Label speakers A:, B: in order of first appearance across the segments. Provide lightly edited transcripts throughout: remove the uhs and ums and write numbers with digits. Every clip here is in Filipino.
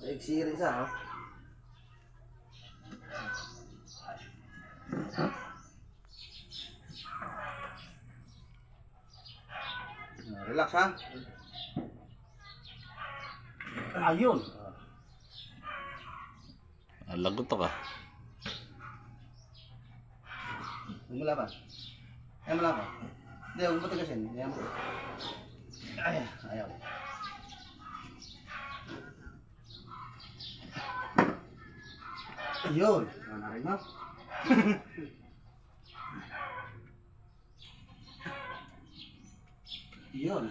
A: Maiksi rin siya, oh. Relax, ha? Ayun.
B: Lagot ka.
A: Humula ba? Ayaw mo lang ako. Hindi, huwag mo patigasin. Ayaw mo. Ayaw. Ayun. Nanarin mo. Yun.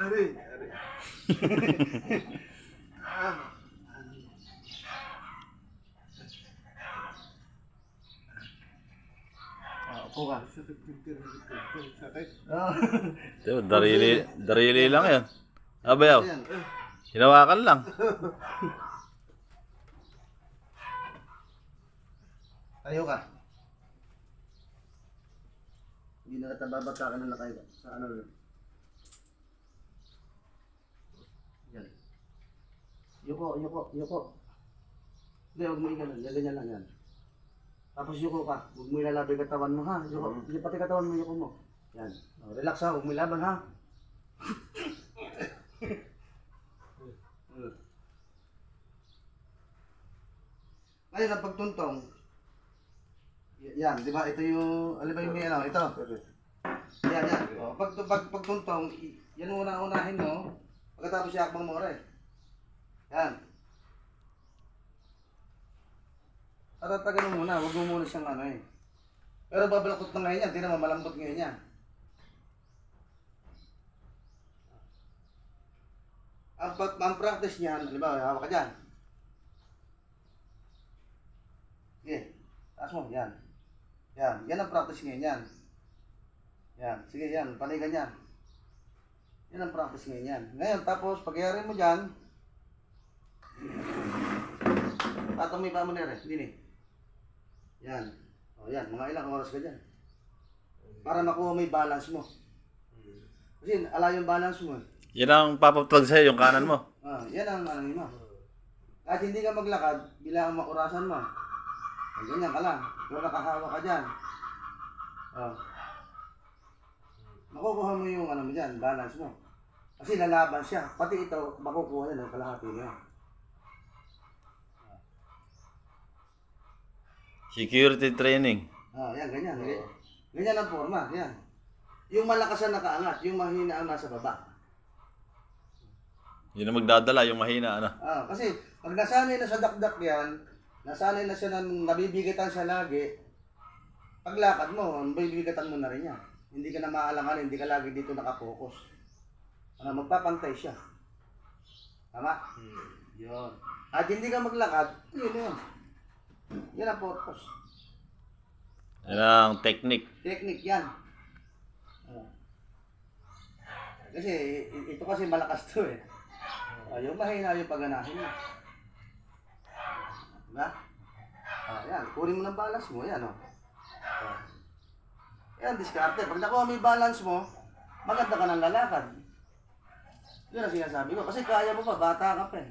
C: Ari, ari.
A: Upo ka.
C: Sakit ng tirik ko. Sakit.
B: Diba, darili lang yan. Abayaw,
A: Ayan.
B: hinawakan lang.
A: Tayo ka. Hindi na kita babatakan na nakayo. Sa ano yun. Yan. Yuko. Hindi, huwag mo igalan. Ganyan lang yan. Tapos yuko ka. Huwag mo ilalabay katawan mo, ha? Yuko. Hindi pati katawan mo, yuko mo. Yan. O, relax, ha. Huwag mo ilaban, ha? Ngayon, ang pagtuntong. Yan, di ba? Ito yung, alam ba yung may ano? Ito. Yan. O, pagtuntong, yan unahin mo. Pagkatapos yakbang mo rin. Yan. Tatatagan mo muna, huwag mo muna siyang ano eh. Pero babalakot na ngayon yan, di naman malambot ngayon yan. Ang practice niyan, halimbawa, hawak ka dyan. Sige, taas mo, yan. Yan ang practice ngayon yan. Yan, sige yan, panay ganyan. Yan ang practice ngayon yan. Ngayon, tapos, pagyari mo dyan, patong may pa mo nere, hindi eh. Yan. O yan, mga ilang oras ka dyan. Para makuha mo yung balance mo. Kasi ala yung balance mo.
B: Yan ang papaptag sa'yo, yung kanan mo.
A: Yan ang ano mo. Kahit hindi ka maglakad, bilang ang makurasan mo. Ganyan ka lang. Pero nakahawa ka dyan. Makukuha mo yung ano mo dyan, balance mo. Kasi lalaban siya. Pati ito, makukuha na ng kalahati niya.
B: Security training.
A: Yan, ganyan. Ganyan ang forma, yan. Yung malakas ang nakaangat, yung mahina ang nasa baba.
B: Yun ang magdadala, yung mahina, ano.
A: Kasi pag nasanay na sa dakdak yan, nasanay na siya na nabibigatan siya lagi, paglakad mo, bibigatan mo na rin yan. Hindi ka na maalangan, hindi ka lagi dito nakapokus. Magpapantay siya. Tama? Yun. At hindi ka maglakad, yun. Yan ang purpose.
B: Yan ang technique.
A: Technique yan. Kasi ito kasi malakas to eh. Yung mahina yung pagganahin mo. Diba? Yan. Kunin mo ng balance mo. Yan o. Yan, diskarte. Pag nakuha mo yung balance mo, maganda ka ng lalakad. Yun ang sinasabi ko. Kasi kaya mo pa, bata ka pa eh.